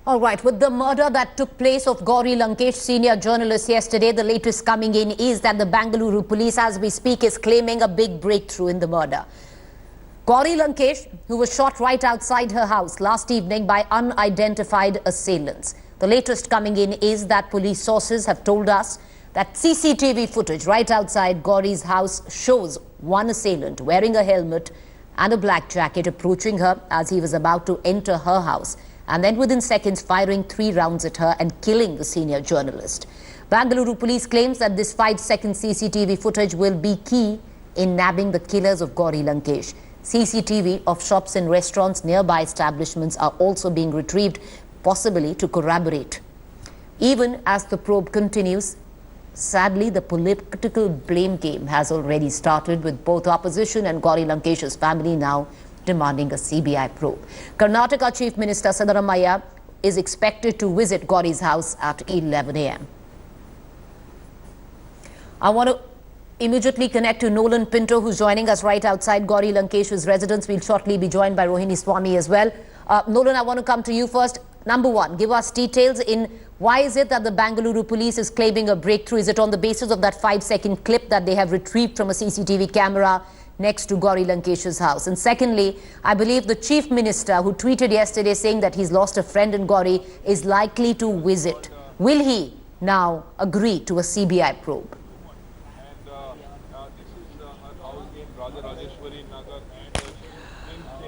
All right, with the murder that took place of Gauri Lankesh, senior journalist, yesterday, the latest coming in is that the Bengaluru police, as we speak, is claiming a big breakthrough in the murder. Gauri Lankesh, who was shot right outside her house last evening by unidentified assailants. The latest coming in is that police sources have told us that CCTV footage right outside Gauri's house shows one assailant wearing a helmet and a black jacket approaching her as he was about to enter her house, and then within seconds firing 3 rounds at her and killing the senior journalist. Bengaluru police claims that this 5-second CCTV footage will be key in nabbing the killers of Gauri Lankesh. CCTV of shops and restaurants nearby establishments are also being retrieved, possibly to corroborate. Even as the probe continues, sadly, the political blame game has already started, with both opposition and Gauri Lankesh's family now demanding a CBI probe. Karnataka Chief Minister Siddharamaiah is expected to visit Gauri's house at 11 a.m. I want to immediately connect to Nolan Pinto, who's joining us right outside Gauri Lankesh's residence. We'll shortly be joined by Rohini Swami as well. Nolan, I want to come to you first. Number one, give us details in why is it that the Bengaluru police is claiming a breakthrough? Is it on the basis of that 5-second clip that they have retrieved from a CCTV camera next to Gauri Lankesh's house? And secondly, I believe the Chief Minister, who tweeted yesterday saying that he's lost a friend in Gauri, is likely to visit. Will he now agree to a CBI probe?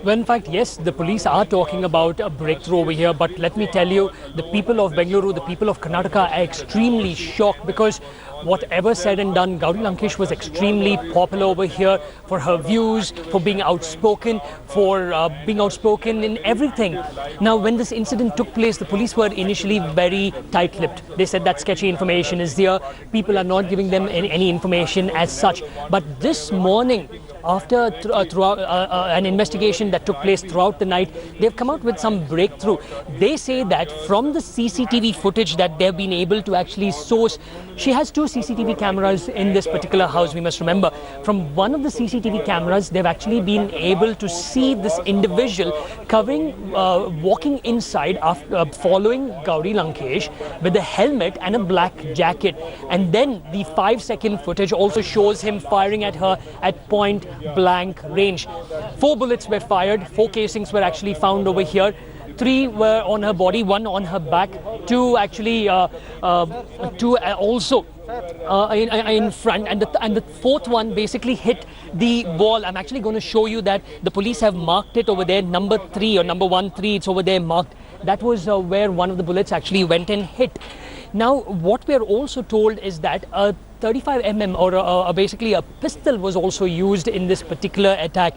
Well, in fact, yes, the police are talking about a breakthrough over here. But let me tell you, the people of Bengaluru, the people of Karnataka are extremely shocked, because whatever said and done, Gauri Lankesh was extremely popular over here for her views, for being outspoken, in everything. Now, when this incident took place, the police were initially very tight-lipped. They said that sketchy information is there. People are not giving them any information as such. But this morning, after an investigation that took place throughout the night, they've come out with some breakthrough. They say that from the CCTV footage that they've been able to actually source, she has 2 CCTV cameras in this particular house, we must remember. From one of the CCTV cameras, they've actually been able to see this individual walking inside after following Gauri Lankesh with a helmet and a black jacket. And then the 5-second footage also shows him firing at her at point blank range. 4 bullets were fired, 4 casings were actually found over here. 3 were on her body, 1 on her back, 2 actually also in front, and the 4th one basically hit the wall. I'm actually going to show you that the police have marked it over there, number 3 or number 13. It's over there marked. That was where one of the bullets actually went and hit. Now, what we're also told is that a 35mm or basically a pistol was also used in this particular attack.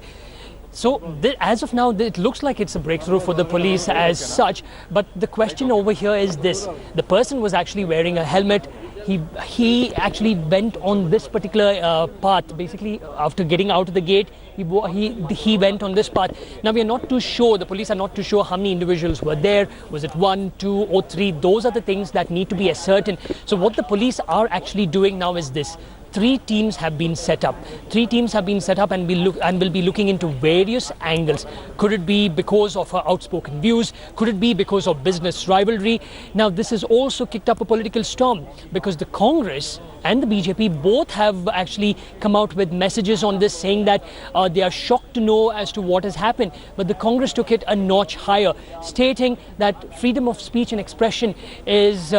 So as of now, it looks like it's a breakthrough for the police as such. But the question over here is this: the person was actually wearing a helmet. He actually went on this particular path. Basically, after getting out of the gate, he went on this path. Now, we are not too sure, the police are not too sure how many individuals were there. Was it 1, 2 or 3? Those are the things that need to be ascertained. So what the police are actually doing now is this: 3 teams have been set up. 3 teams have been set up and will be looking into various angles. Could it be because of her outspoken views? Could it be because of business rivalry? Now, this has also kicked up a political storm, because the Congress and the BJP both have actually come out with messages on this, saying that they are shocked to know as to what has happened. But the Congress took it a notch higher, stating that freedom of speech and expression is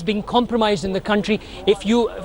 being compromised in the country.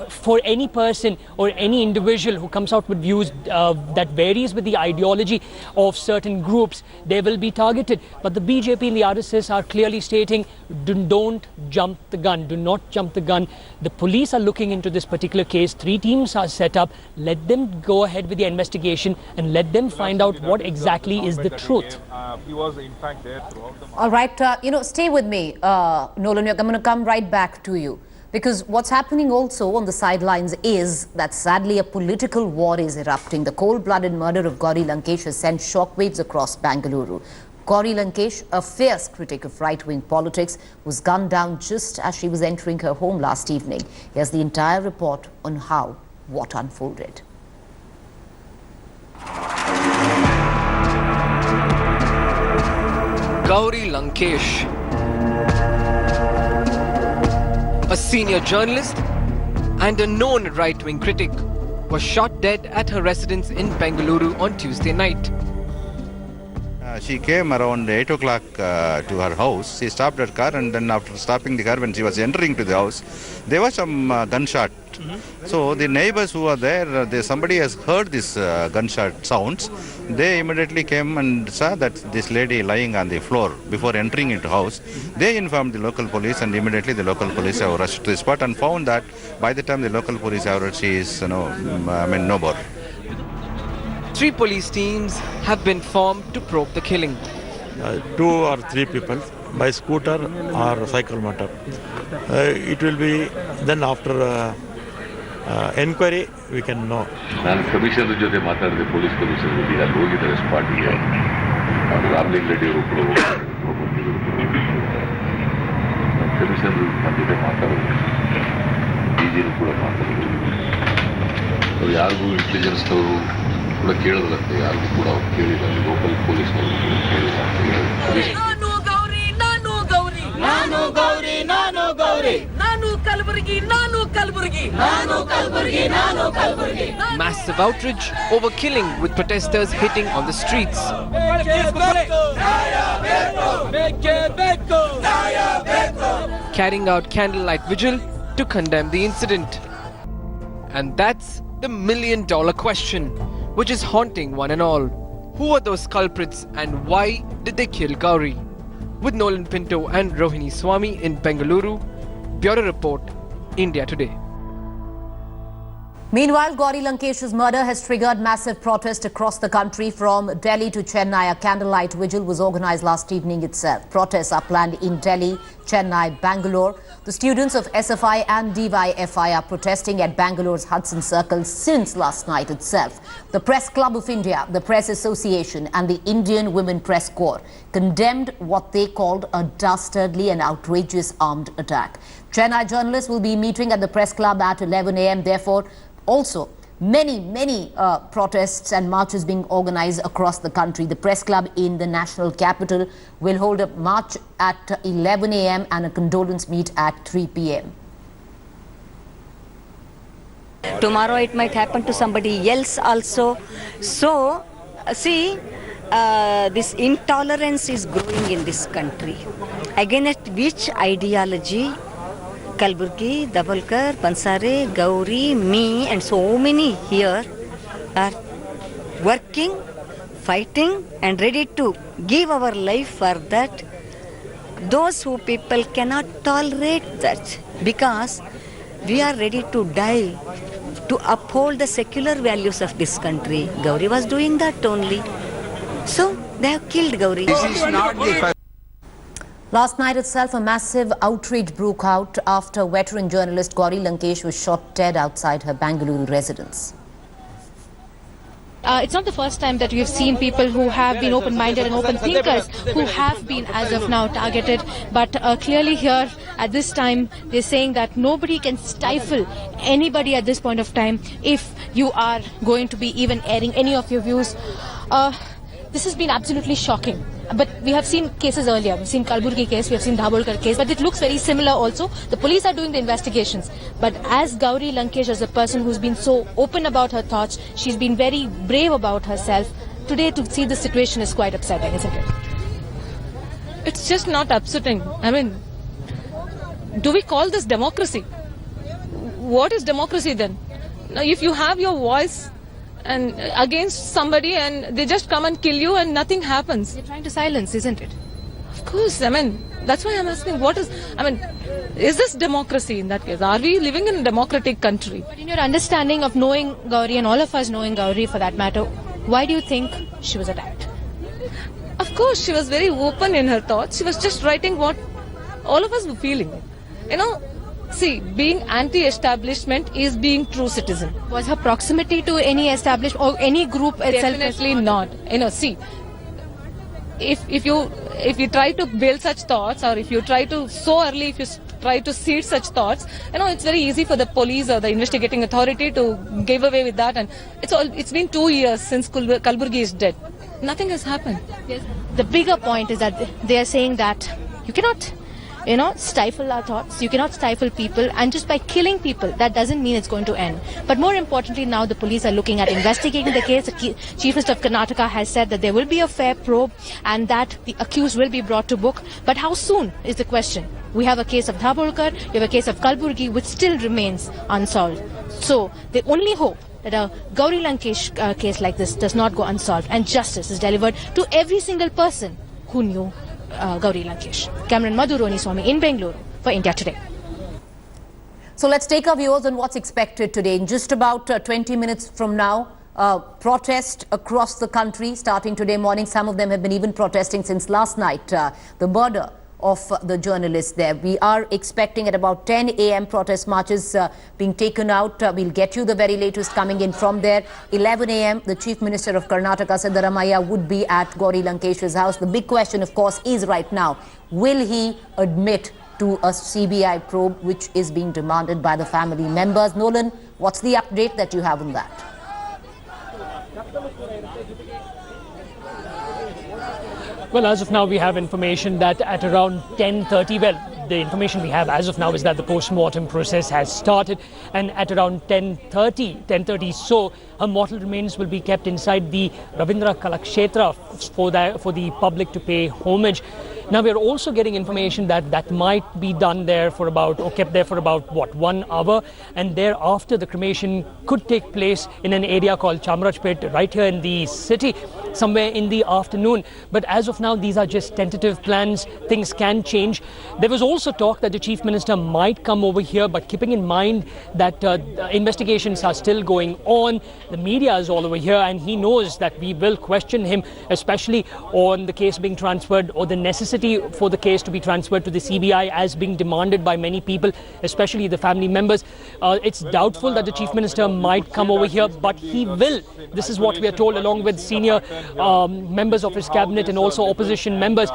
For any person or any individual who comes out with views that varies with the ideology of certain groups, they will be targeted. But the BJP and the RSS are clearly stating, don't jump the gun, do not jump the gun. The police are looking into this particular case. 3 teams are set up. Let them go ahead with the investigation and let them find out what exactly is the truth. He was in fact there throughout the month. All right, stay with me, Nolan. I'm going to come right back to you, because what's happening also on the sidelines is that sadly a political war is erupting. The cold-blooded murder of Gauri Lankesh has sent shockwaves across Bengaluru. Gauri Lankesh, a fierce critic of right-wing politics, was gunned down just as she was entering her home last evening. Here's the entire report on how what unfolded. Gauri Lankesh, senior journalist and a known right-wing critic, was shot dead at her residence in Bengaluru on Tuesday night. She came around 8 o'clock to her house. She stopped her car, and then after stopping the car, when she was entering to the house, there was some gunshot. So the neighbors who were there, somebody has heard this gunshot sounds. They immediately came and saw that this lady lying on the floor before entering into house. They informed the local police, and immediately the local police have rushed to the spot and found that by the time the local police arrived, she is no more. 3 police teams have been formed to probe the killing. 2 or 3 people by scooter or cycle motor. It will be then after enquiry we can know. ನಾನು commissioner ಜೊತೆ ಮಾತಾಡಿದೆ, police commissioner ಈಗ ಹೋಗಿದ್ದಾರೆ ಸ್ಪಾಟ್ಗೆ. ರಾಮಲಿಂಗ ರೆಡ್ಡಿ ಅವರು ಕೂಡ commissioner ಜೊತೆ ಮಾತಾಡಿದ್ರು, ಡಿಜಿನೂ ಕೂಡ ಮಾತಾಡಿದ್ರು. ಅವ್ರು ಯಾರಿಗೂ ಇಂಟೆಲಿಜೆನ್ಸ್ನವರು ಕೂಡ ಕೇಳೋದಂತೆ, ಯಾರಿಗೂ ಕೂಡ ಅವ್ರು ಕೇಳಿಲ್ಲ. ಲೋಕಲ್ ಪೊಲೀಸ್ನವರು ಕೇಳಿಲ್ಲ ಅಂತ ಹೇಳಿ. ನಾನು ಗೌರಿ ನಾನು ಗೌರಿ ನಾನು ಗೌರಿ ನಾನು ಗೌರಿ ನಾನು ಕಲಬುರಗಿ ನಾನು ಕಲಬುರಗಿ ನಾನು ಕಲಬುರಗಿ ನಾನು Kalaburagi. Massive outrage over killing, with protesters hitting on the streets. Carrying out candlelight vigil to condemn the incident. And that's the million-dollar question, which is haunting one and all. Who are those culprits and why did they kill Gauri? With Nolan Pinto and Rohini Swami in Bengaluru, Bureau Report, India Today. Meanwhile, Gauri Lankesh's murder has triggered massive protest across the country. From Delhi to Chennai, a candlelight vigil was organized last evening itself. Protests are planned in Delhi, Chennai, Bangalore. The students of SFI and DYFI are protesting at Bangalore's Hudson Circle since last night itself. The Press Club of India, the Press Association and the Indian Women Press Corps condemned what they called a dastardly and outrageous armed attack. Chennai journalists will be meeting at the Press Club at 11 a.m. Therefore, also many protests and marches being organized across the country. The Press Club in the national capital will hold a march at 11 a.m. and a condolence meet at 3 p.m. Tomorrow it might happen to somebody else also. So, see, this intolerance is growing in this country. Against which ideology Kalburgi, Dabalkar, Pansare, Gauri, me and so many here are working, fighting and ready to give our life for that. Those who people cannot tolerate that, because we are ready to die to uphold the secular values of this country. Gauri was doing that only. So they have killed Gauri. This is not the Last night itself, a massive outrage broke out after veteran journalist Gauri Lankesh was shot dead outside her Bengaluru residence. It's not the first time that we've seen people who have been open-minded and open thinkers who have been, as of now, targeted. But clearly here, at this time, they're saying that nobody can stifle anybody at this point of time if you are going to be even airing any of your views. This has been absolutely shocking. But we have seen cases earlier. We've seen Kalburgi case, we have seen Dhabolkar case, but it looks very similar also. The police are doing the investigations. But as Gauri Lankesh, as a person who's been so open about her thoughts, she's been very brave about herself. Today to see the situation is quite upsetting, isn't it? It's just not upsetting. I mean, do we call this democracy? What is democracy then? Now, if you have your voice and against somebody and they just come and kill you and nothing happens. They're trying to silence, isn't it? Of course, I mean, that's why I'm asking, is this democracy in that case? Are we living in a democratic country? But in your understanding of knowing Gauri, and all of us knowing Gauri for that matter, why do you think she was attacked? Of course, she was very open in her thoughts. She was just writing what all of us were feeling. You know, see, being anti-establishment is being true citizen. Was her proximity to any establishment or any group itself? Definitely not. You know, see, if you try to build such thoughts, or if you try to so early, if you try to seed such thoughts, you know, it's very easy for the police or the investigating authority to give away with that. And it's been 2 years since Kalburgi is dead. Nothing has happened. Yes. The bigger point is that they are saying that you cannot stifle our thoughts. You cannot stifle people, and just by killing people, that doesn't mean it's going to end. But more importantly, now the police are looking at investigating the case. The Chief Minister of Karnataka has said that there will be a fair probe and that the accused will be brought to book. But how soon is the question? We have a case of Dhabolkar, we have a case of Kalburgi, which still remains unsolved. So the only hope that a Gauri Lankesh case like this does not go unsolved and justice is delivered to every single person who knew Gauri Lankesh. Cameron Madhuroni Swami in Bengaluru for India Today. So let's take our viewers on what's expected today. In just about 20 minutes from now, protest across the country starting today morning. Some of them have been even protesting since last night. The murder of the journalists there. We are expecting at about 10 a.m. protest marches being taken out. We'll get you the very latest coming in from there. 11 a.m. the Chief Minister of Karnataka, Siddaramaiah, would be at Gauri Lankesh's house. The big question, of course, is right now, will he admit to a CBI probe which is being demanded by the family members? Nolan, what's the update that you have on that? Well, as of now, we have information that at around 10:30, the information we have as of now is that the post-mortem process has started, and at around 10:30 so, her mortal remains will be kept inside the Ravindra Kalakshetra for the public to pay homage. Now, we are also getting information that might be done there for about, or kept there for about, 1 hour, and thereafter the cremation could take place in an area called Chamrajpet, right here in the city, somewhere in the afternoon. But as of now, these are just tentative plans. Things can change. There was also talk that the Chief Minister might come over here, but keeping in mind that investigations are still going on, the media is all over here, and he knows that we will question him, especially on the case being transferred, or the necessity for the case to be transferred to the CBI as being demanded by many people, especially the family members. It's doubtful that the Chief Minister might come over here, but he will. This is what we are told, along with senior members of his cabinet and also opposition members,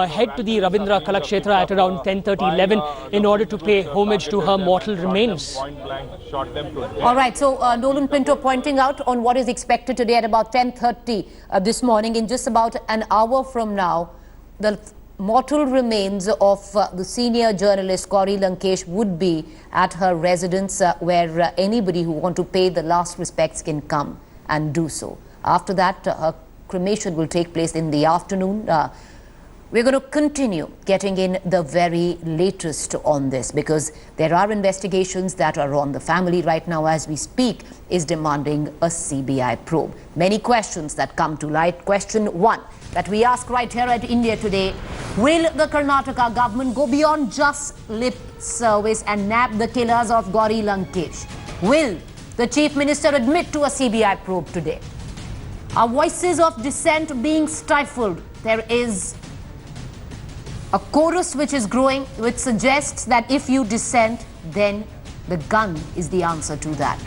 head to the Ravindra Kalakshetra at around 10:30-11 in order to pay homage to her mortal remains. All right, so Nolan Pinto pointing out on what is expected today at about 10:30 this morning. In just about an hour from now, the mortal remains of the senior journalist Gauri Lankesh would be at her residence, where anybody who want to pay the last respects can come and do so. After that, her cremation will take place in the afternoon. We're going to continue getting in the very latest on this, because there are investigations that are on. The family right now, as we speak, is demanding a CBI probe. Many questions that come to light. Question one that we ask right here at India Today: will the Karnataka government go beyond just lip service and nab the killers of Gauri Lankesh? Will the Chief Minister admit to a CBI probe today? Are voices of dissent being stifled? There is a chorus which is growing, which suggests that if you dissent, then the gun is the answer to that.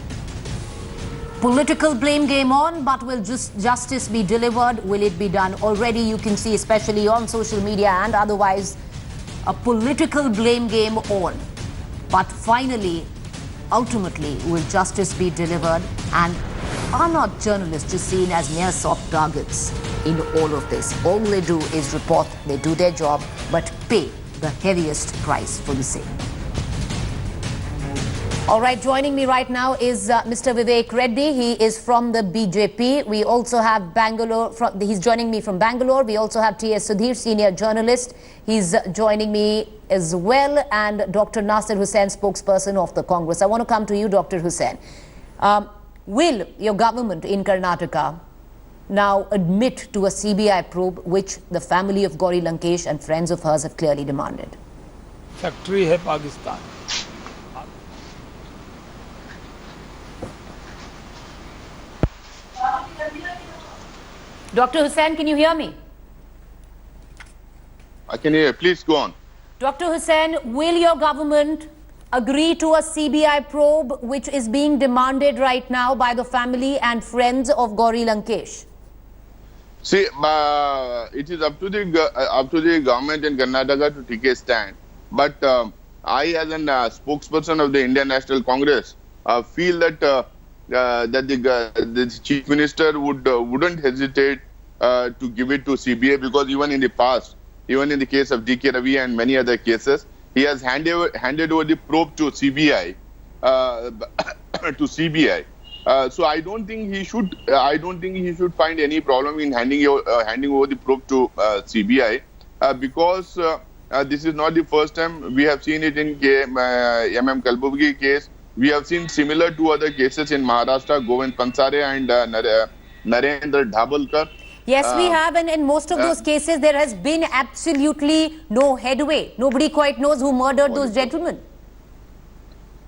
Political blame game on, but will justice be delivered? Will it be done? Already you can see, especially on social media and otherwise, a political blame game on. But finally, ultimately, will justice be delivered? And are not journalists just seen as mere soft targets in all of this? All they do is report, they do their job, but pay the heaviest price for the same. All right, joining me right now is Mr. Vivek Reddy. He is from the BJP. We also have Bangalore. He's joining me from Bangalore. We also have T.S. Sudhir, senior journalist. He's joining me as well, and Dr. Nasir Hussain, spokesperson of the Congress. I want to come to you, Dr. Hussain. Will your government in Karnataka now admit to a CBI probe, which the family of Gauri Lankesh and friends of hers have clearly demanded? Factory है Pakistan. Dr. Hussain, can you hear me? I can hear you. Please go on. Dr. Hussain, will your government agree to a CBI probe which is being demanded right now by the family and friends of Gauri Lankesh? See, it is up to the government in Karnataka to take a stand. But I, as a spokesperson of the Indian National Congress, feel that the Chief Minister wouldn't hesitate to give it to CBI, because even in the past, even in the case of D.K. Ravi and many other cases, he has handed over the probe to CBI. So I don't think he should. I don't think he should find any problem in handing over the probe to CBI because this is not the first time we have seen it in MM Kalburgi case. We have seen similar to other cases in Maharashtra, Govind Pansare and Narendra Dhabalkar. Yes, we have, and in most of those cases, there has been absolutely no headway. Nobody quite knows who murdered those gentlemen.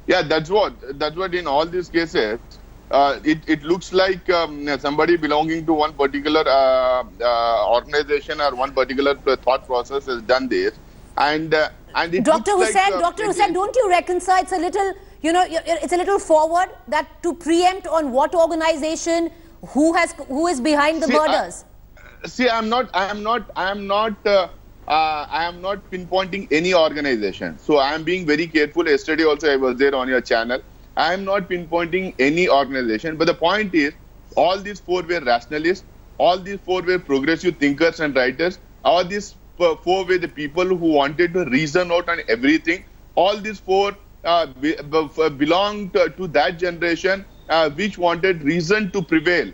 Yeah, that's what in all these cases, it looks like somebody belonging to one particular organization or one particular thought process has done this. And it Dr. looks Hussain, like, Dr. Hussain, don't you reckon, sir, it's a little, it's a little forward that to preempt on what organization, who is behind the murders? I am not pinpointing any organization. So I am being very careful. Yesterday also I was there on your channel. I am not pinpointing any organization. But the point is, all these four were rationalists. All these four were progressive thinkers and writers. All these four were the people who wanted to reason out on everything. All these four belonged to that generation which wanted reason to prevail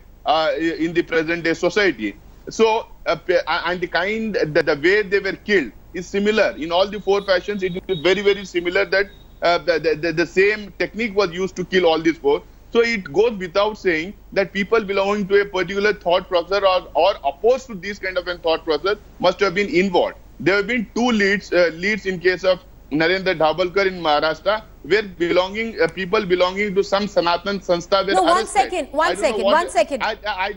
in the present day society. So, and the way they were killed is similar. In all the four fashions, it is very, very similar that the same technique was used to kill all these four. So it goes without saying that people belonging to a particular thought process or opposed to this kind of a thought process must have been involved. There have been two leads in case of Narendra Dhabalkar in Maharashtra, where people belonging to some Sanatan Sanstha were arrested. One second. I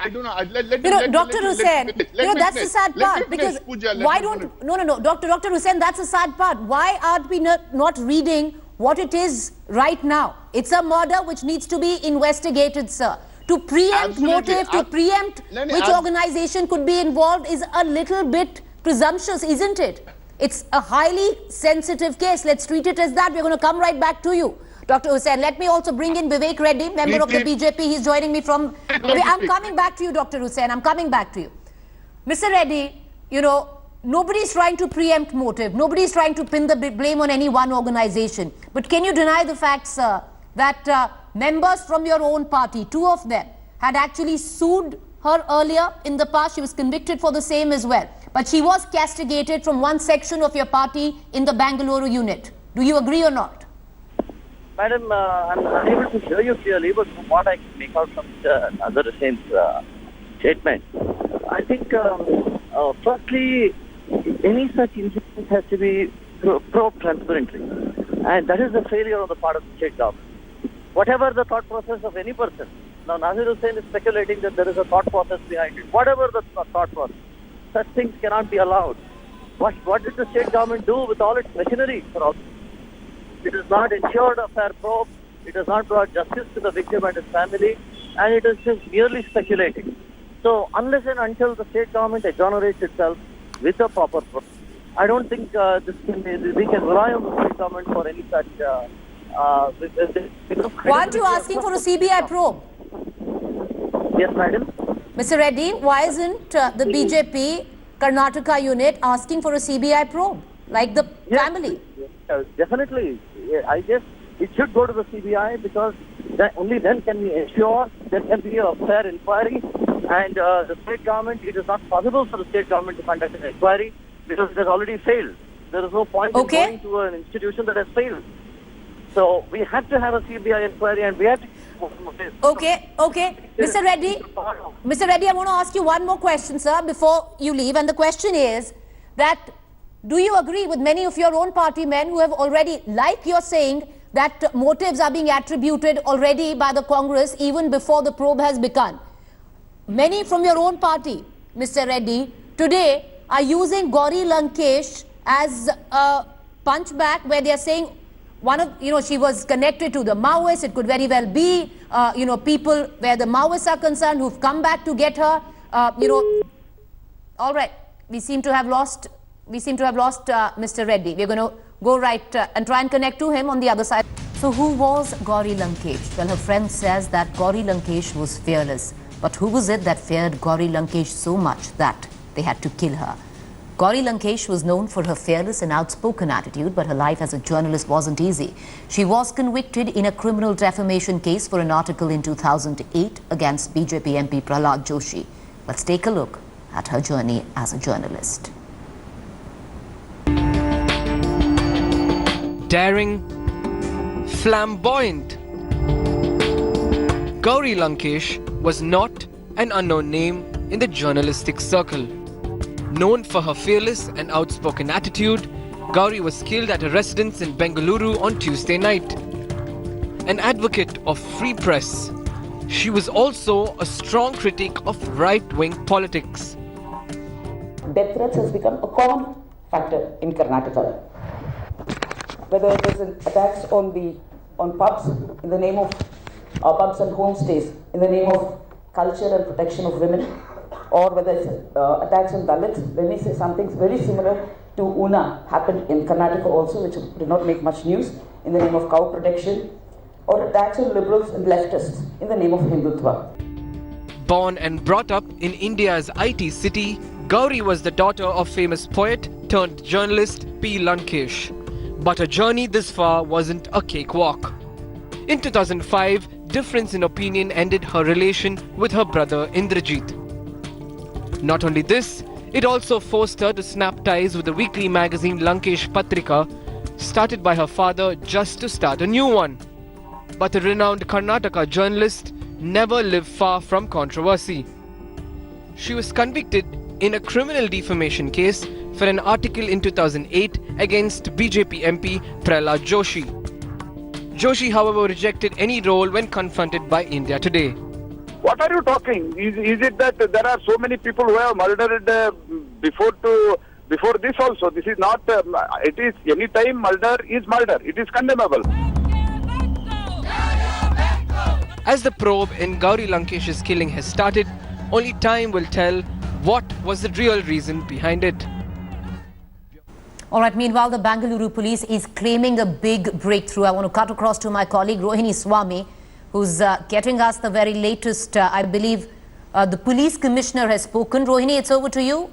don't know. Let Dr. Hussain, that's the sad part. Because why don't... No. Dr. Hussain, that's the sad part. Why aren't we not reading what it is right now? It's a murder which needs to be investigated, sir. To preempt motive, to preempt which organization could be involved is a little bit presumptuous, isn't it? It's a highly sensitive case. Let's treat it as that. We're going to come right back to you, Dr. Hussain. Let me also bring in Vivek Reddy, member of the BJP. He's joining me from... I'm coming back to you, Dr. Hussain. I'm coming back to you. Mr. Reddy, nobody's trying to preempt motive. Nobody's trying to pin the blame on any one organization. But can you deny the fact, sir, that members from your own party, two of them, had actually sued her earlier in the past? She was convicted for the same as well. But she was castigated from one section of your party in the Bengaluru unit. Do you agree or not? Madam, I'm unable to hear you clearly, but from what I can make out from Nazar Hussain's statement, I think, firstly, any such incident has to be probed transparently. And that is the failure on the part of the state government. Whatever the thought process of any person, now Nazar Hussain is speculating that there is a thought process behind it. Whatever the thought process, such things cannot be allowed. What did the state government do with all its machinery for all? It has not ensured a fair probe. It has not brought justice to the victim and his family, and it is just merely speculating. So unless and until the state government exonerates itself with a proper probe, I don't think we can rely on the state government for any such. Why aren't you asking for a CBI probe? Yes, madam. Mr. Reddy, why isn't the BJP Karnataka unit asking for a CBI probe, like the family? Yes, definitely. I guess it should go to the CBI because only then can we ensure there can be a fair inquiry. And the state government, it is not possible for the state government to conduct an inquiry because it has already failed. There is no point in going to an institution that has failed. So we have to have a CBI inquiry and we have to... Okay. Mr. Reddy, I want to ask you one more question, sir, before you leave. And the question is that, do you agree with many of your own party men who have already, like you're saying, that motives are being attributed already by the Congress even before the probe has begun? Many from your own party, Mr. Reddy, today are using Gauri Lankesh as a punchback where they are saying she was connected to the Maoists. It could very well be, people where the Maoists are concerned who've come back to get her. All right, we seem to have lost Mr. Reddy. We're going to go right and try and connect to him on the other side. So who was Gauri Lankesh? Well, her friend says that Gauri Lankesh was fearless. But who was it that feared Gauri Lankesh so much that they had to kill her? Gauri Lankesh was known for her fearless and outspoken attitude, but her life as a journalist wasn't easy. She was convicted in a criminal defamation case for an article in 2008 against BJP MP Prahlad Joshi. Let's take a look at her journey as a journalist. Daring, flamboyant. Gauri Lankesh was not an unknown name in the journalistic circle. Known for her fearless and outspoken attitude, Gauri was killed at her residence in Bengaluru on Tuesday night. An advocate of free press, she was also a strong critic of right-wing politics. Death threats has become a common factor in Karnataka. Whether it is attacks on pubs in the name of pubs and homestays in the name of culture and protection of women, or whether it's attacks on Dalits. Let me say something very similar to Una happened in Karnataka also, which did not make much news, in the name of cow protection, or attacks on liberals and leftists in the name of Hindutva. Born and brought up in India's IT city, Gauri was the daughter of famous poet turned journalist P. Lankesh. But her journey this far wasn't a cakewalk. In 2005, difference in opinion ended her relation with her brother Indrajit. Not only this, it also forced her to snap ties with the weekly magazine Lankesh Patrika, started by her father just to start a new one. But the renowned Karnataka journalist never lived far from controversy. She was convicted in a criminal defamation case for an article in 2008 against BJP MP Prahlad Joshi. Joshi, however, rejected any role when confronted by India Today. What are you talking? Is it that there are so many people who have murdered before this also? This is not. It is any time murder is murder. It is condemnable. As the probe in Gauri Lankesh's killing has started, only time will tell what was the real reason behind it. All right, meanwhile, the Bengaluru police is claiming a big breakthrough. I want to cut across to my colleague Rohini Swami, who's getting us the very latest. I believe the police commissioner has spoken. Rohini, it's over to you.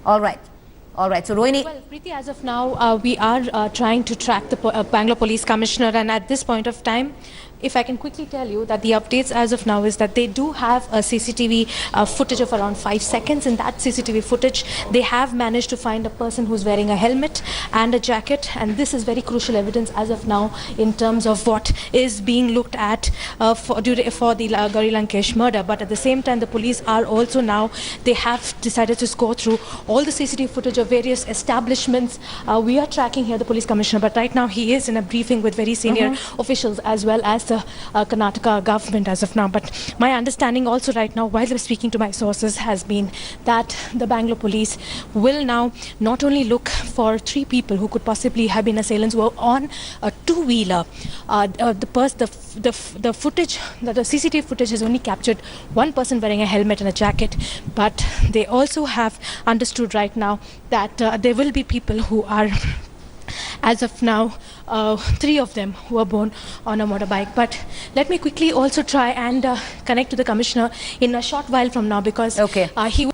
All right. All right, so Rohini. Well, Preeti, as of now, we are trying to track the Bangalore Police Commissioner, and at this point of time, if I can quickly tell you that the updates as of now is that they do have a CCTV footage of around 5 seconds. In that CCTV footage, they have managed to find a person who's wearing a helmet and a jacket, and this is very crucial evidence as of now in terms of what is being looked at for the Gauri Lankesh murder. But at the same time, the police are also now, they have decided to go through all the CCTV footage of various establishments. We are tracking here the police commissioner, but right now he is in a briefing with very senior officials as well as the Karnataka government as of now. But my understanding also right now, while I'm speaking to my sources, has been that the Bangalore police will now not only look for 3 people who could possibly have been assailants who were on a 2-wheeler. The footage, the CCTV footage has only captured one person wearing a helmet and a jacket, but they also have understood right now that there will be people who are, as of now, 3 of them who are born on a motorbike. But let me quickly also try and connect to the commissioner in a short while from now, because he.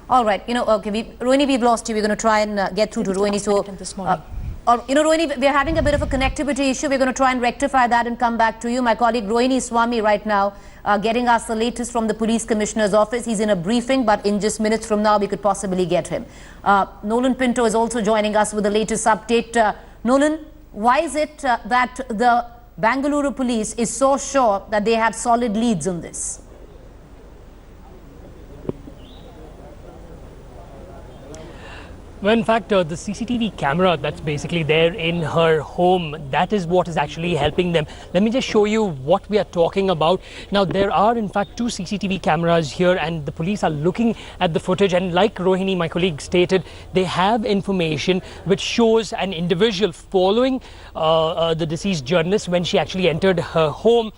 All right, Rohini, we've lost you. We're going to try and get through to Rohini. So, Rohini, we're having a bit of a connectivity issue. We're going to try and rectify that and come back to you. My colleague Rohini Swami right now getting us the latest from the police commissioner's office. He's in a briefing, but in just minutes from now, we could possibly get him. Nolan Pinto is also joining us with the latest update. Nolan, why is it that the Bengaluru police is so sure that they have solid leads on this? Well, in fact, the CCTV camera that's basically there in her home, that is what is actually helping them. Let me just show you what we are talking about. Now, there are, in fact, 2 CCTV cameras here, and the police are looking at the footage. And like Rohini, my colleague, stated, they have information which shows an individual following the deceased journalist when she actually entered her home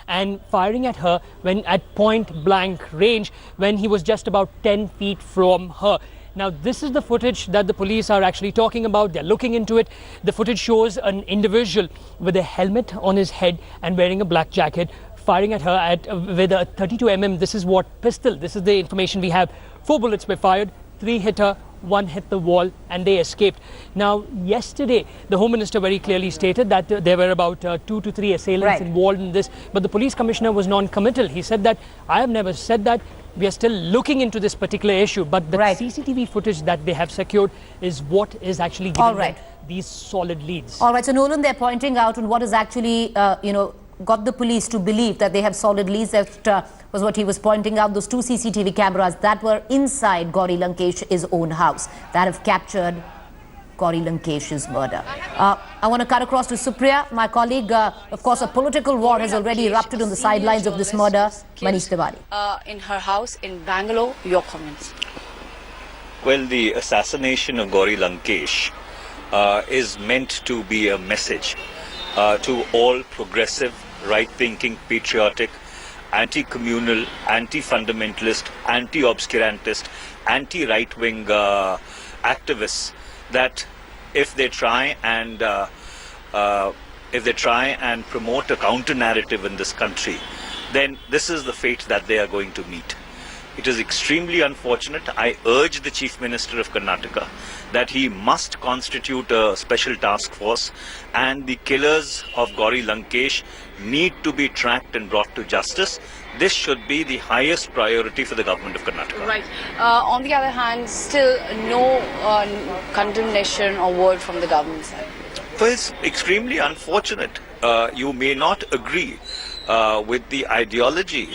and firing at her when at point blank range when he was just about 10 feet from her. Now, this is the footage that the police are actually talking about. They're looking into it. The footage shows an individual with a helmet on his head and wearing a black jacket firing at her with a 32mm. This is what pistol. This is the information we have. 4 bullets were fired. 3 hit her. 1 hit the wall, and they escaped. Now, yesterday, the Home Minister very clearly stated that there were about 2 to 3 assailants involved in this, but the police commissioner was non-committal. He said that, I have never said that. We are still looking into this particular issue, but the CCTV footage that they have secured is what is actually giving them these solid leads. All right, so Nolan, they're pointing out on what is actually, got the police to believe that they have solid leads. That was what he was pointing out. Those 2 CCTV cameras that were inside Gauri Lankesh's own house that have captured Gauri Lankesh's murder. I want to cut across to Supriya, my colleague. Of course, a political war has already erupted on the sidelines of this murder. Manish Tiwari. In her house in Bangalore, your comments? Well, the assassination of Gauri Lankesh is meant to be a message to all progressive, right-thinking, patriotic, anti-communal, anti-fundamentalist, anti-obscurantist, anti-right-wing activists that if they try and promote a counter-narrative in this country, then this is the fate that they are going to meet. It is extremely unfortunate. I urge the Chief Minister of Karnataka that he must constitute a special task force, and the killers of Gauri Lankesh need to be tracked and brought to justice. This should be the highest priority for the government of Karnataka. Right. On the other hand, still no condemnation or word from the government side. Well, it's extremely unfortunate. You may not agree with the ideology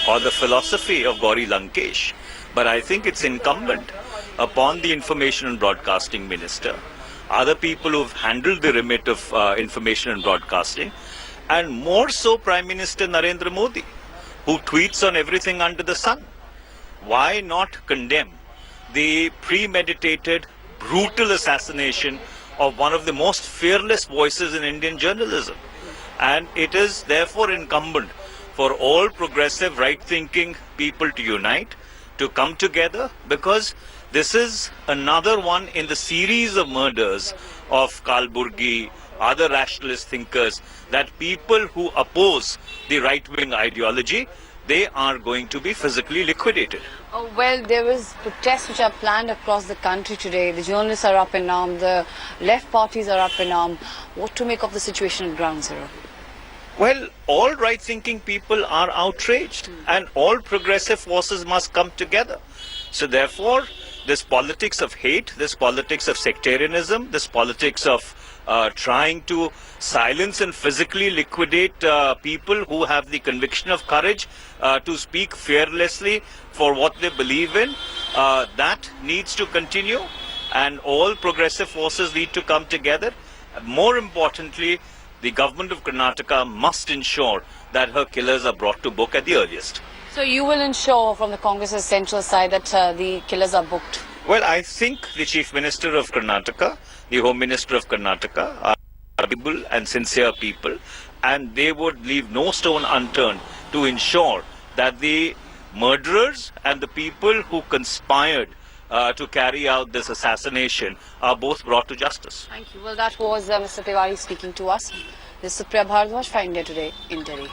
or the philosophy of Gauri Lankesh, but I think it's incumbent upon the Information and Broadcasting Minister, other people who've handled the remit of information and broadcasting, and more so Prime Minister Narendra Modi, who tweets on everything under the sun. Why not condemn the premeditated, brutal assassination of one of the most fearless voices in Indian journalism? And it is therefore incumbent for all progressive, right-thinking people to unite, to come together, because this is another one in the series of murders of Kalburgi, other rationalist thinkers, that people who oppose the right-wing ideology, they are going to be physically liquidated. Oh, well, there is protests which are planned across the country today. The journalists are up in arms, the left parties are up in arms. What to make of the situation at Ground Zero? Well, all right-thinking people are outraged, and all progressive forces must come together. So therefore, this politics of hate, this politics of sectarianism, this politics of trying to silence and physically liquidate people who have the conviction of courage to speak fearlessly for what they believe in, that needs to continue, and all progressive forces need to come together. More importantly, the government of Karnataka must ensure that her killers are brought to book at the earliest. So you will ensure from the Congress's central side that the killers are booked? Well, I think the Chief Minister of Karnataka, the Home Minister of Karnataka are able and sincere people, and they would leave no stone unturned to ensure that the murderers and the people who conspired to carry out this assassination are both brought to justice. Thank you. Well, that was Mr. Tiwari speaking to us. This is Supriya Bharadwaj for India Today in Delhi.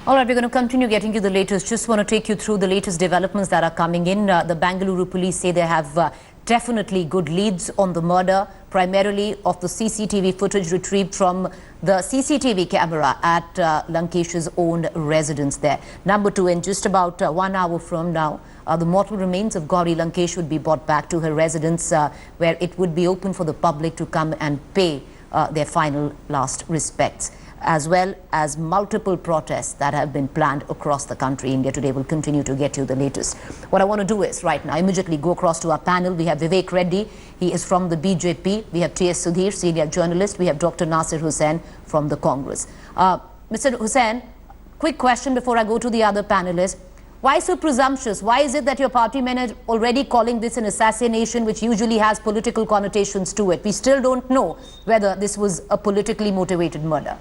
All right, we're going to continue getting you the latest. Just want to take you through the latest developments that are coming in. The Bengaluru police say they have definitely good leads on the murder, primarily of the CCTV footage retrieved from the CCTV camera at Lankesh's own residence there. Number 2, in just about 1 hour from now, the mortal remains of Gauri Lankesh would be brought back to her residence, where it would be open for the public to come and pay their final last respects, as well as multiple protests that have been planned across the country. India Today will continue to get you the latest. What I want to do is right now immediately go across to our panel. We have Vivek Reddy. He is from the BJP. We have T.S. Sudhir, senior journalist. We have Dr. Nasir Hussain from the Congress. Mr. Hussain, quick question before I go to the other panelists. Why so presumptuous? Why is it that your party men are already calling this an assassination, which usually has political connotations to it? We still don't know whether this was a politically motivated murder.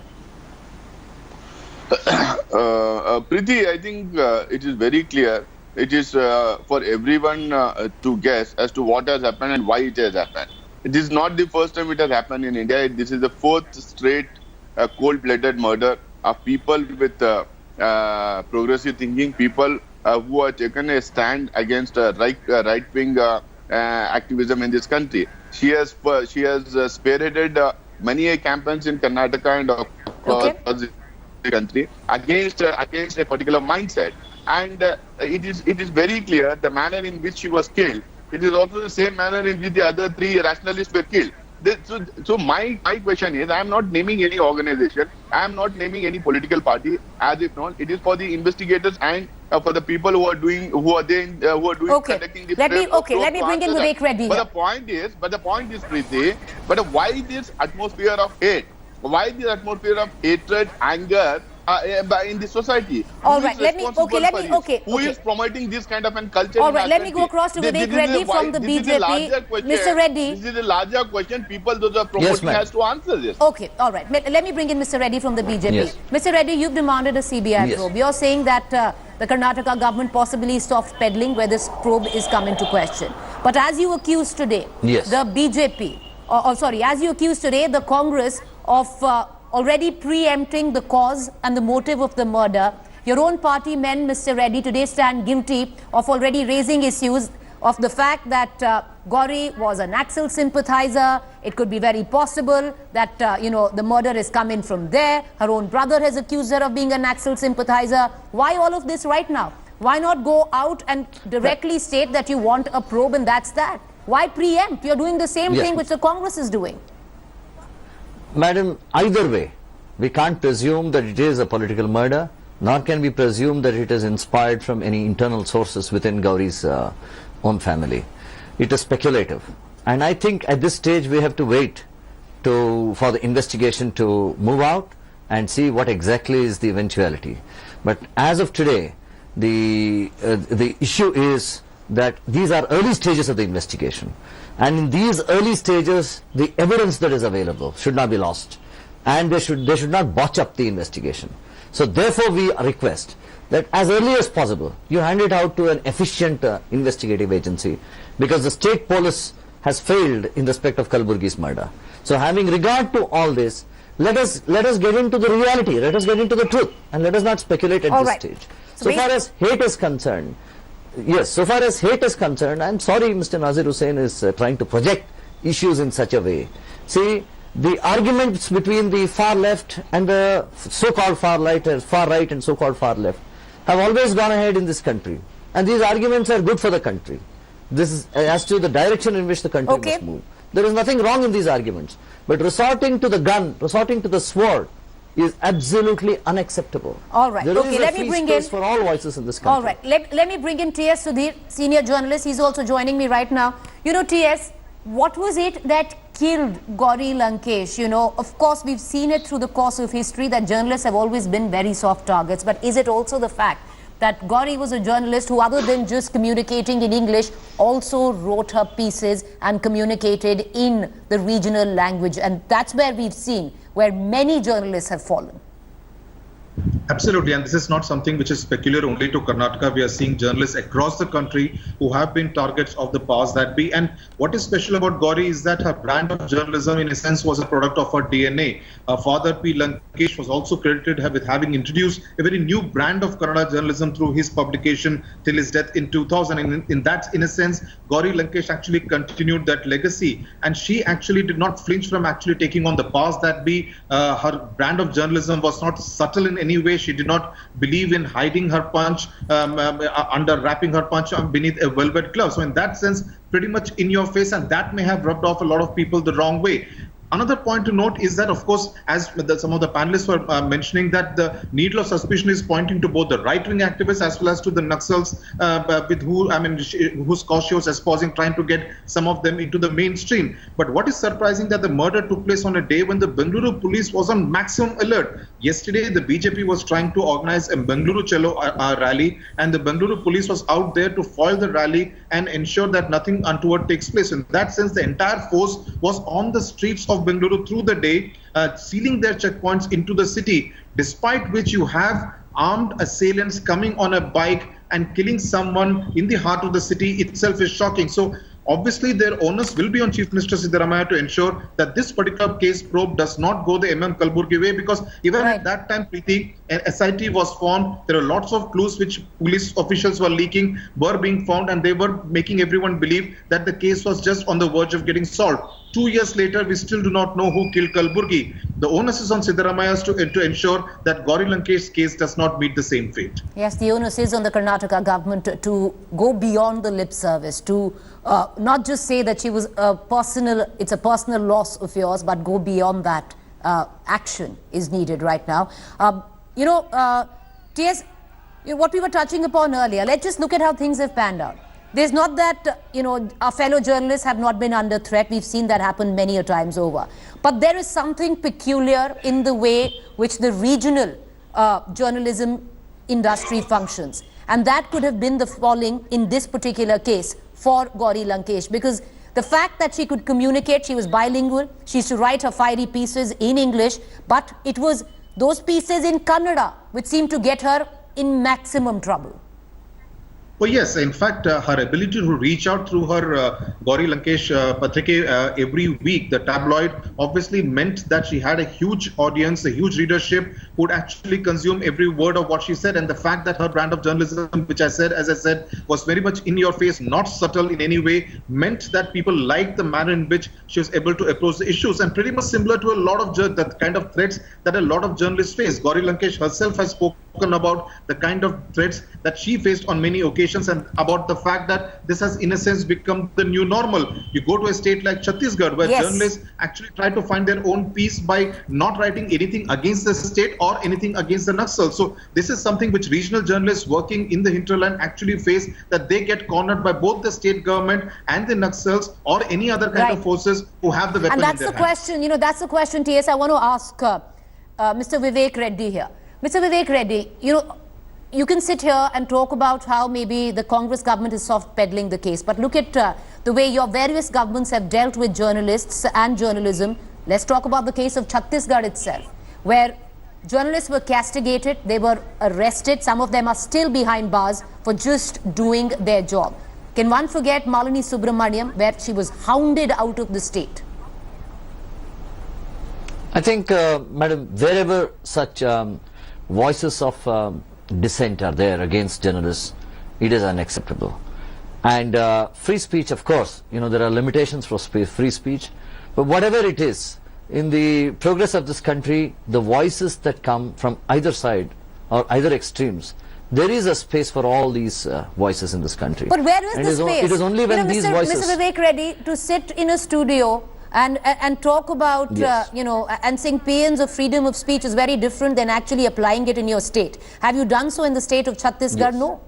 Preeti, I think it is very clear. It is for everyone to guess as to what has happened and why it has happened. It is not the first time it has happened in India. This is the 4th straight cold-blooded murder of people with progressive thinking people who have taken a stand against right-wing activism in this country. She has spearheaded many campaigns in Karnataka and across the country against a particular mindset. And it is very clear the manner in which she was killed. It is also the same manner in which the other three rationalists were killed. So my question is, I am not naming any organization, I am not naming any political party, as if not. It is for the investigators and for the people who are doing conducting the let me bring in Vivek Reddy. But the point is, Preeti, but why this atmosphere of hate? Why this atmosphere of hatred, anger in the society? All right, Who is promoting this kind of a culture? All right, let me go across to Vivek Reddy from the BJP. Mr. Reddy, this is a larger question. People those are promoting has to answer this. Okay, all right. Let me bring in Mr. Reddy from the BJP. Yes. Mr. Reddy, you've demanded a CBI probe. You're saying that the Karnataka government possibly stopped peddling where this probe is come into question. But as you accused today, the BJP, as you accused today, the Congress of already preempting the cause and the motive of the murder. Your own party men, Mr. Reddy, today stand guilty of already raising issues of the fact that Gauri was an Naxal sympathizer. It could be very possible that, the murder is coming from there. Her own brother has accused her of being a Naxal sympathizer. Why all of this right now? Why not go out and directly state that you want a probe and that's that? Why preempt? You're doing the same thing which the Congress is doing. Madam, either way, we can't presume that it is a political murder, nor can we presume that it is inspired from any internal sources within Gauri's own family. It is speculative. And I think at this stage we have to wait for the investigation to move out and see what exactly is the eventuality. But as of today, the issue is that these are early stages of the investigation. And in these early stages, the evidence that is available should not be lost. And they should not botch up the investigation. So therefore we request that as early as possible, you hand it out to an efficient investigative agency, because the state police has failed in respect of Kalaburgi's murder. So having regard to all this, let us get into the reality, let us get into the truth, and let us not speculate at this stage. So far as hate is concerned, so far as hate is concerned, I'm sorry Mr. Nazir Hussain is trying to project issues in such a way. See, the arguments between the far left and the so-called far right and so-called far left have always gone ahead in this country. And these arguments are good for the country. This is as to the direction in which the country must move. There is nothing wrong in these arguments. But resorting to the gun, resorting to the sword is absolutely unacceptable. All right. There is let a me free bring space in for all voices in this country. All right. Let me bring in T.S. Sudhir, senior journalist. He's also joining me right now. T.S., what was it that killed Gauri Lankesh? Of course, we've seen it through the course of history that journalists have always been very soft targets. But is it also the fact that Gauri was a journalist who, other than just communicating in English, also wrote her pieces and communicated in the regional language? And that's where we've seen where many journalists have fallen. Absolutely, and this is not something which is peculiar only to Karnataka. We are seeing journalists across the country who have been targets of the powers that be. And what is special about Gauri is that her brand of journalism, in a sense, was a product of her DNA. Her father, P. Lankesh, was also credited with having introduced a very new brand of Kannada journalism through his publication till his death in 2000. And in a sense, Gauri Lankesh actually continued that legacy. And she actually did not flinch from actually taking on the powers that be. Her brand of journalism was not subtle in any way. She did not believe in hiding her punch, under wrapping her punch beneath a velvet glove. So in that sense, pretty much in your face, and that may have rubbed off a lot of people the wrong way. Another point to note is that, of course, as some of the panelists were mentioning, that the needle of suspicion is pointing to both the right-wing activists as well as to the Naxals, whose cause she was espousing, trying to get some of them into the mainstream. But what is surprising that the murder took place on a day when the Bengaluru police was on maximum alert. Yesterday, the BJP was trying to organize a Bengaluru Chalo rally, and the Bengaluru police was out there to foil the rally and ensure that nothing untoward takes place. In that sense, the entire force was on the streets of Bengaluru through the day, sealing their checkpoints into the city, despite which you have armed assailants coming on a bike and killing someone in the heart of the city itself is shocking. So obviously their onus will be on Chief Minister Siddaramaiah to ensure that this particular case probe does not go the Kalburgi way, because even at that time, Preeti, an SIT was formed. There are lots of clues which police officials were leaking, were being found, and they were making everyone believe that the case was just on the verge of getting solved. 2 years later, we still do not know who killed Kalburgi. The onus is on Siddaramaiah to ensure that Gauri Lankesh's case does not meet the same fate. Yes, the onus is on the Karnataka government to go beyond the lip service, to not just say that she was it's a personal loss of yours, but go beyond that. Action is needed right now. TS, what we were touching upon earlier, let's just look at how things have panned out. There's not that, our fellow journalists have not been under threat. We've seen that happen many a times over. But there is something peculiar in the way which the regional journalism industry functions. And that could have been the falling in this particular case for Gauri Lankesh, because the fact that she could communicate, she was bilingual, she used to write her fiery pieces in English, but it was those pieces in Kannada which seemed to get her in maximum trouble. Well, yes, in fact, her ability to reach out through her Gauri Lankesh Patrike every week, the tabloid, obviously meant that she had a huge audience, a huge readership who would actually consume every word of what she said. And the fact that her brand of journalism, which as I said, was very much in your face, not subtle in any way, meant that people liked the manner in which she was able to approach the issues. And pretty much similar to a lot of the kind of threats that a lot of journalists face. Gauri Lankesh herself has spoken about the kind of threats that she faced on many occasions, and about the fact that this has in a sense become the new normal. You go to a state like Chhattisgarh, where journalists actually try to find their own peace by not writing anything against the state or anything against the Naxals. So this is something which regional journalists working in the hinterland actually face, that they get cornered by both the state government and the Naxals or any other kind of forces who have the weapon in their hands. And that's the question, that's the question, TS, I want to ask Mr. Vivek Reddy here. Mr. Vivek Reddy, you can sit here and talk about how maybe the Congress government is soft-peddling the case, but look at the way your various governments have dealt with journalists and journalism. Let's talk about the case of Chhattisgarh itself, where journalists were castigated, they were arrested, some of them are still behind bars for just doing their job. Can one forget Malini Subramaniam, where she was hounded out of the state? I think, Madam, wherever such voices of dissent are there against journalists, it is unacceptable. And free speech, of course, there are limitations for free speech, but whatever it is, in the progress of this country, the voices that come from either side or either extremes, there is a space for all these voices in this country. But where is the space? It is only when these voices... Mr. Vivek Reddy, to sit in a studio and talk about, and sing paeans of freedom of speech is very different than actually applying it in your state. Have you done so in the state of Chhattisgarh? Yes. No.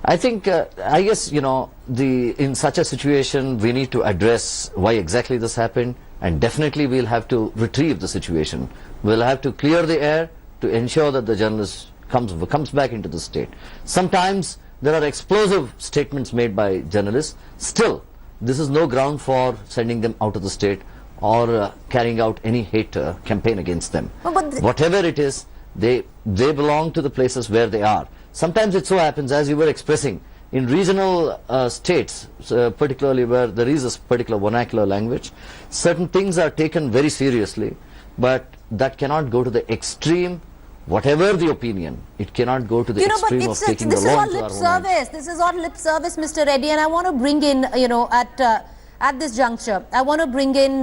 I think, I guess, in such a situation, we need to address why exactly this happened, and definitely we'll have to retrieve the situation. We'll have to clear the air to ensure that the journalist comes back into the state. Sometimes there are explosive statements made by journalists. Still, this is no ground for sending them out of the state or carrying out any hate campaign against them. Whatever it is, they belong to the places where they are. Sometimes it so happens, as you were expressing, in regional states, particularly where there is a particular vernacular language, certain things are taken very seriously, but that cannot go to the extreme. Whatever the opinion, it cannot go to the extreme of taking the law into our own hands. This is all lip service, Mr. Reddy, and I want to bring in, at this juncture, I want to bring in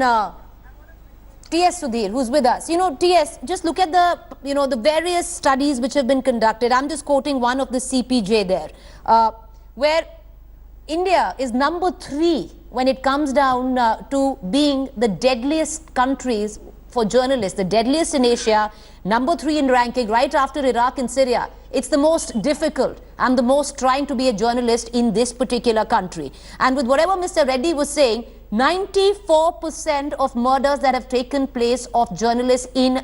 T.S. Sudhir, who's with us. T.S., just look at the various studies which have been conducted. I'm just quoting one of the CPJ there, where India is number 3 when it comes down to being the deadliest countries for journalists, the deadliest in Asia, number 3 in ranking, right after Iraq and Syria. It's the most difficult and the most trying to be a journalist in this particular country. And with whatever Mr. Reddy was saying, 94% of murders that have taken place of journalists in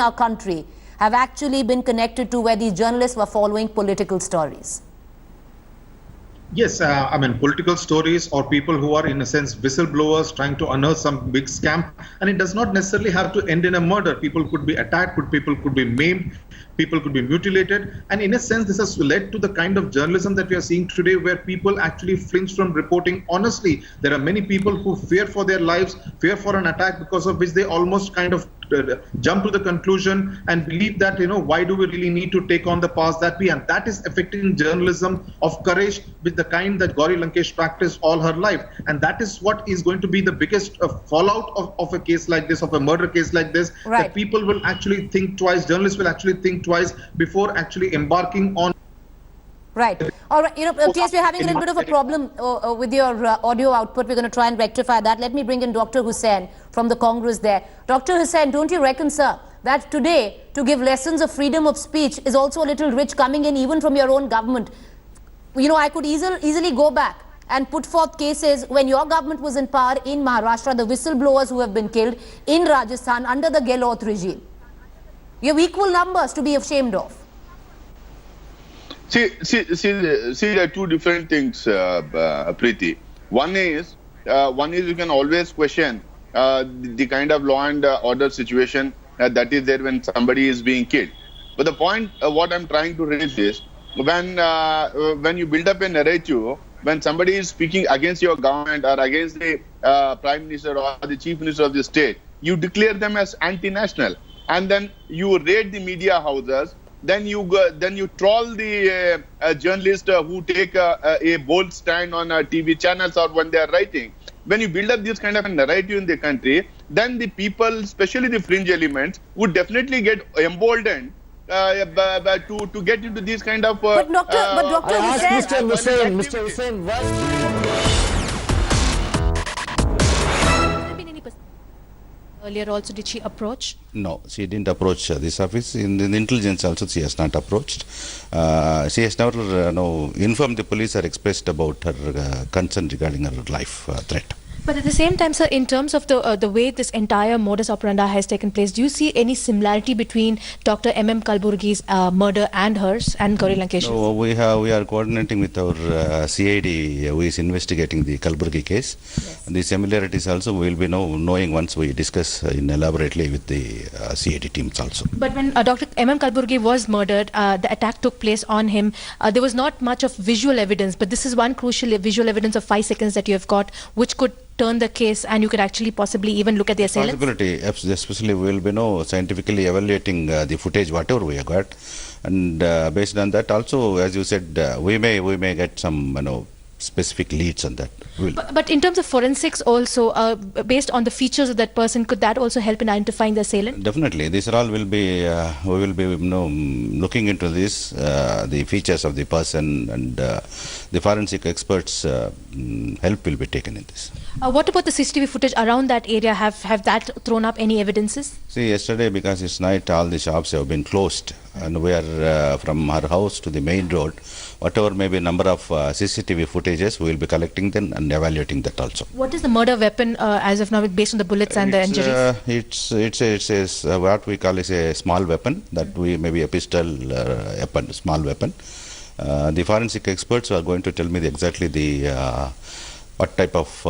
our country have actually been connected to where these journalists were following political stories. Yes, I mean, political stories or people who are, in a sense, whistleblowers trying to unearth some big scam. And it does not necessarily have to end in a murder. People could be attacked, people could be maimed, people could be mutilated. And in a sense, this has led to the kind of journalism that we are seeing today, where people actually flinch from reporting honestly. There are many people who fear for their lives, fear for an attack, because of which they almost kind of jump to the conclusion and believe that, why do we really need to take on the past that we, and that is affecting journalism of courage with the kind that Gauri Lankesh practiced all her life. And that is what is going to be the biggest fallout of a case like this, of a murder case like this, that people will actually think twice, journalists will actually think twice before actually embarking on. Right. All right. Case, we're having a little bit of a problem with your audio output. We're going to try and rectify that. Let me bring in Dr. Hussain from the Congress there. Dr. Hussain, don't you reckon, sir, that today to give lessons of freedom of speech is also a little rich, coming in even from your own government? I could easily go back and put forth cases when your government was in power in Maharashtra, the whistleblowers who have been killed, in Rajasthan under the Gehlot regime. You have equal numbers to be ashamed of. See, there are two different things, Preeti. One is you can always question the kind of law and order situation that is there when somebody is being killed. But the point, what I'm trying to raise is, when you build up a narrative, when somebody is speaking against your government or against the Prime Minister or the Chief Minister of the state, you declare them as anti-national, and then you raid the media houses. Then you troll the journalists who take a bold stand on TV channels or when they are writing. When you build up this kind of a narrative in the country, then the people, especially the fringe elements, would definitely get emboldened to get into these kind of. But Dr. I asked Mr. Hussain, Earlier also, did she approach? No, she didn't approach this office. In the intelligence also, she has not approached. She has never informed the police or expressed about her concern regarding her life threat. But at the same time, sir, in terms of the way this entire modus operandi has taken place, do you see any similarity between Dr. M.M. Kalburgi's murder and hers and Gauri Lankesh's? No, we are coordinating with our CID who is investigating the Kalburgi case. Yes. The similarities also we will be knowing once we discuss elaborately with the CID teams also. But when Dr. M.M. Kalburgi was murdered, the attack took place on him. There was not much of visual evidence, but this is one crucial visual evidence of 5 seconds that you have got, which could turn the case, and you could actually possibly even look at the assailants? Possibility, especially we will be scientifically evaluating the footage whatever we have got, and based on that also, as you said, we may get some specific leads on that. But in terms of forensics also, based on the features of that person, could that also help in identifying the assailant? Definitely. These are all will be, we will be looking into this, the features of the person, and the forensic experts' help will be taken in this. What about the CCTV footage around that area? Have that thrown up any evidences? See, yesterday, because it's night, all the shops have been closed, and we are from our house to the main road. Whatever may be number of CCTV footages, we will be collecting them and evaluating that also. What is the murder weapon as of now, based on the bullets and the injuries? It's what we call is a small weapon, that we maybe a pistol, a small weapon. The forensic experts are going to tell me exactly the what type of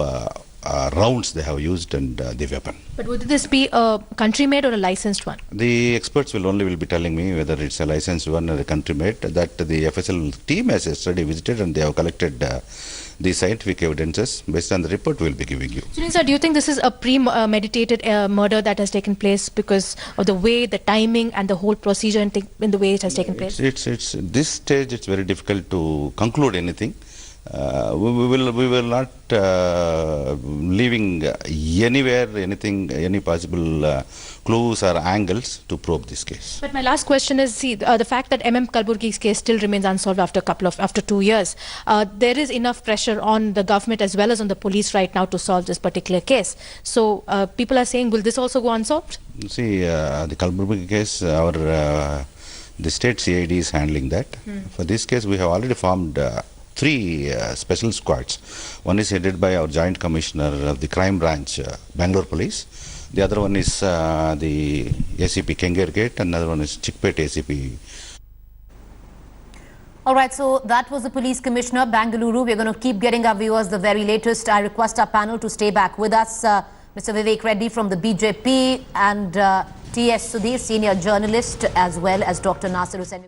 rounds they have used and the weapon. But would this be a country-made or a licensed one? The experts will be telling me whether it's a licensed one or a country-made. That the FSL team has yesterday visited and they have collected the scientific evidences. Based on the report, we will be giving you. Sir, do you think this is a premeditated murder that has taken place because of the way, the timing, and the whole procedure and in the way it has taken place? It's this stage. It's very difficult to conclude anything. We will not leaving anywhere any possible clues or angles to probe this case. But my last question is, the fact that M.M. Kalburgi's case still remains unsolved after 2 years, there is enough pressure on the government as well as on the police right now to solve this particular case. So people are saying, will this also go unsolved? See, the Kalburgi case, the state CID is handling that. For this case, we have already formed 3 special squads. One is headed by our Joint Commissioner of the Crime Branch, Bangalore Police. The other one is the ACP Kengergate, and another one is Chickpet ACP. All right, so that was the police commissioner, Bengaluru. We're going to keep getting our viewers the very latest. I request our panel to stay back with us. Mr. Vivek Reddy from the BJP and T.S. Sudhir, senior journalist, as well as Dr. Nasir Hussain.